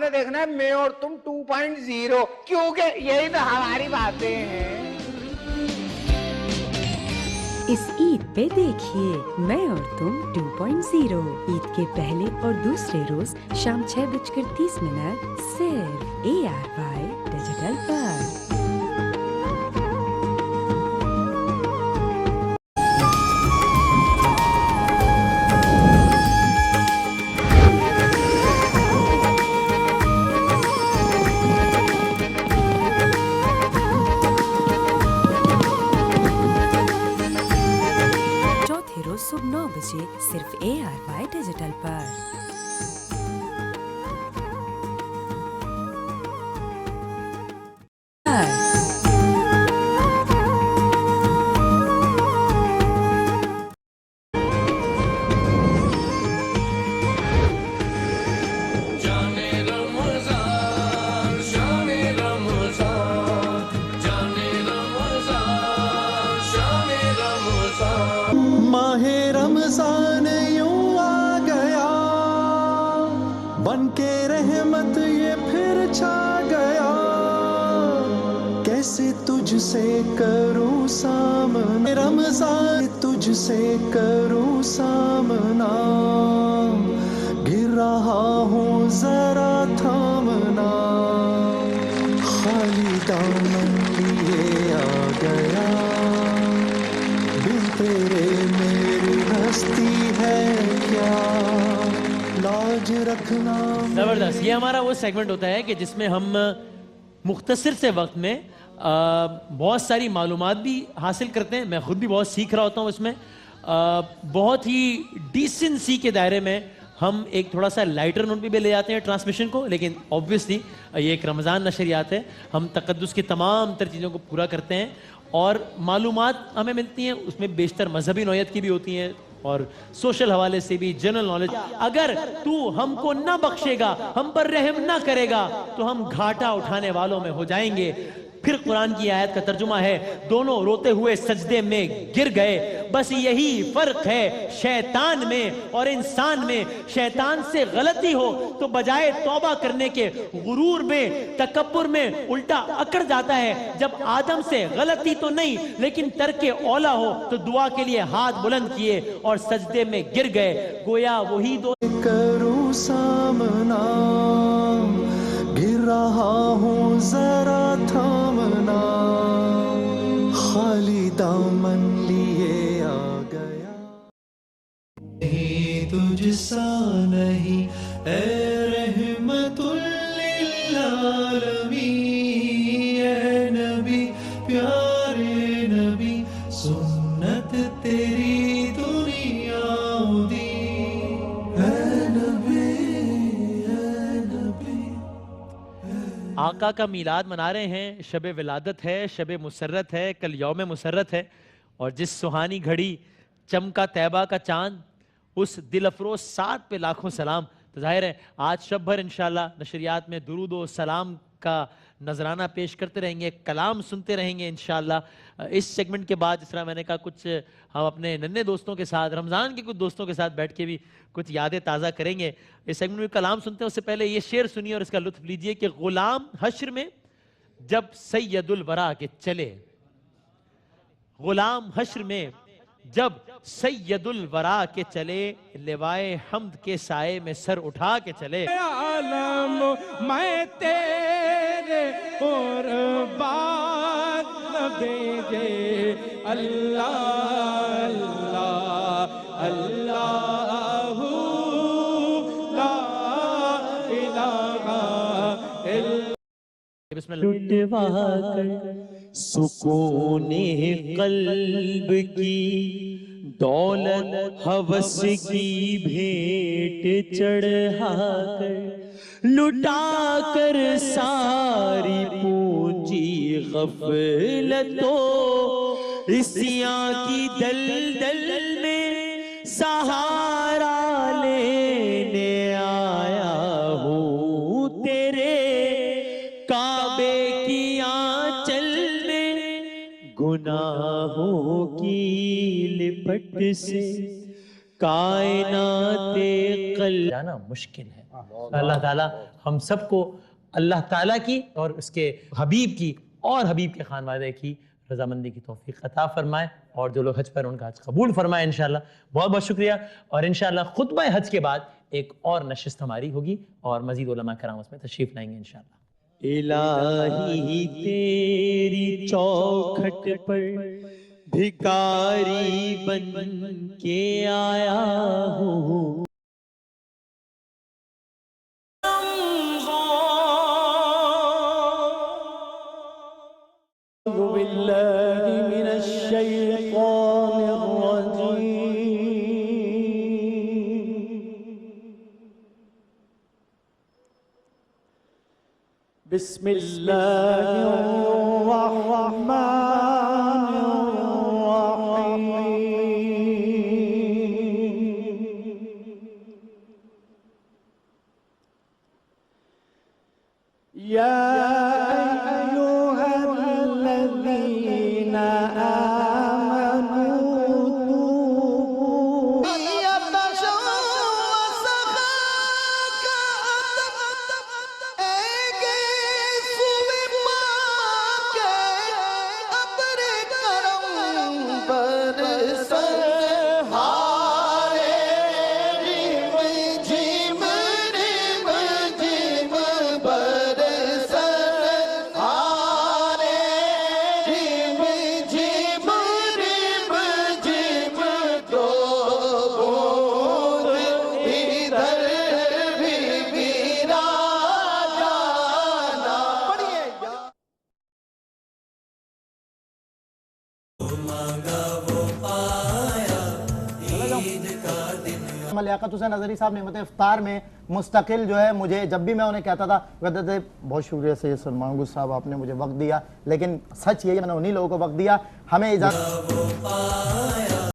आपने देखना है मैं और तुम 2.0, क्योंकि यही तो हमारी बातें हैं। इस ईद पे देखिए मैं और तुम 2.0 ईद के पहले और दूसरे रोज शाम 6:30 सिर्फ ARY डिजिटल पर। चौथे रोज सुबह 9 बजे सिर्फ ARY डिजिटल पर। माहे रमजान यूं आ गया, बनके रहमत ये फिर छा गया। कैसे तुझसे करूं सामना रमजान, तुझसे करूं सामना। गिर रहा हूँ जरा थामना, खाली दामन लिए आ गया। बिन तेरे मेरी हस्ती है क्या, लाज रखना। जबरदस्त। ये हमारा वो सेगमेंट होता है कि जिसमें हम मुख्तसर से वक्त में बहुत सारी मालूमात भी हासिल करते हैं। मैं खुद भी बहुत सीख रहा होता हूँ इसमें। बहुत ही डिसेंसी के दायरे में हम एक थोड़ा सा लाइटर नोट भी ले जाते हैं ट्रांसमिशन को, लेकिन ऑब्वियसली ये एक रमज़ान नशरियात है। हम तक़द्दुस की तमाम तर चीज़ों को पूरा करते हैं और मालूमात हमें मिलती हैं, उसमें बेशतर मजहबी नौयत की भी होती हैं और सोशल हवाले से भी, जनरल नॉलेज। अगर तू हमको ना बख्शेगा, हम पर रहम ना करेगा, तो हम घाटा उठाने वालों में हो जाएंगे। फिर कुरान की आयत का तर्जुमा है, दोनों रोते हुए सजदे में गिर गए। बस यही फर्क है शैतान में और इंसान में। शैतान से गलती हो तो बजाय तौबा करने के गुरूर में, तकब्बुर में उल्टा अकड़ जाता है। जब आदम से गलती तो नहीं लेकिन तर्के औला हो तो दुआ के लिए हाथ बुलंद किए और सजदे में गिर गए। गोया वही दो करूं सामना, गिर रहा हूँ जरा थामना, खाली दामन लिए आ गया। नहीं तुझसा नहीं ए रहमतुल लिल आलमीन, ए नबी प्यारे नबी, सुन्नत तेरी दुनिया दी। आका का मीलाद मना रहे हैं। शब विलादत है, शब मुसर्रत है, कल यौम मुसर्रत है। और जिस सुहानी घड़ी चमका तैबा का चांद, उस दिल अफरोज साथ पे लाखों सलाम। तो जाहिर है आज शब भर इंशाल्लाह नशरियात में दुरूद व सलाम का नजराना पेश करते रहेंगे, कलाम सुनते रहेंगे इंशाल्लाह। इस सेगमेंट के बाद जिस तरह मैंने कहा, कुछ हम अपने नन्हे दोस्तों के साथ, रमज़ान के कुछ दोस्तों के साथ बैठ के भी कुछ यादें ताज़ा करेंगे। इस सेगमेंट में कलाम सुनते हैं उससे पहले ये शेर सुनिए और इसका लुत्फ लीजिए कि गुलाम हश्र में जब सैयदुल वरा के चले, गुलाम हश्र में जब सैयदुल वरा के चले, लिवाए हम्द के साए में सर उठा के चले। आलम मैं तेरे कुर्बान न भेजे, अल्लाह अल्लाह अल्लाहू ला इलाहा इल्लल्लाह। लुटवा कर सुकूने कल्ब की दौलत हवस की भेंट चढ़ा कर, लुटा कर सारी पूंजी गफलतो, इसियां की दलदल में सहारा लेने आया हूँ तेरे काबे की आंचल में, गुनाहों की लिपट से कायनाते कल जाना मुश्किल है। अल्लाह ताला हम सबको अल्लाह ताला की और उसके हबीब की और हबीब के खानवादे की रजामंदी की तौफीक अता फरमाए, और जो लोग हज पर उनका हज कबूल फरमाए इंशाल्लाह। बहुत बहुत शुक्रिया। और इंशाल्लाह खुतबा हज के बाद एक और नशिस्त हमारी होगी और मजीद उलमा कराम उसमें तशरीफ लाएंगे इंशाल्लाह। इलाही तेरी चौखट पर भिखारी बन के आया हूँ। लियाकत हुसैन अजहरी साहब नेमत इफ्तार में मुस्तकिल जो है, मुझे जब भी मैं उन्हें कहता था कहते थे बहुत शुक्रिया सैयद सलमान गुल साहब, आपने मुझे वक्त दिया। लेकिन सच यही, मैंने उन्हीं लोगों को वक्त दिया। हमें इजाज़त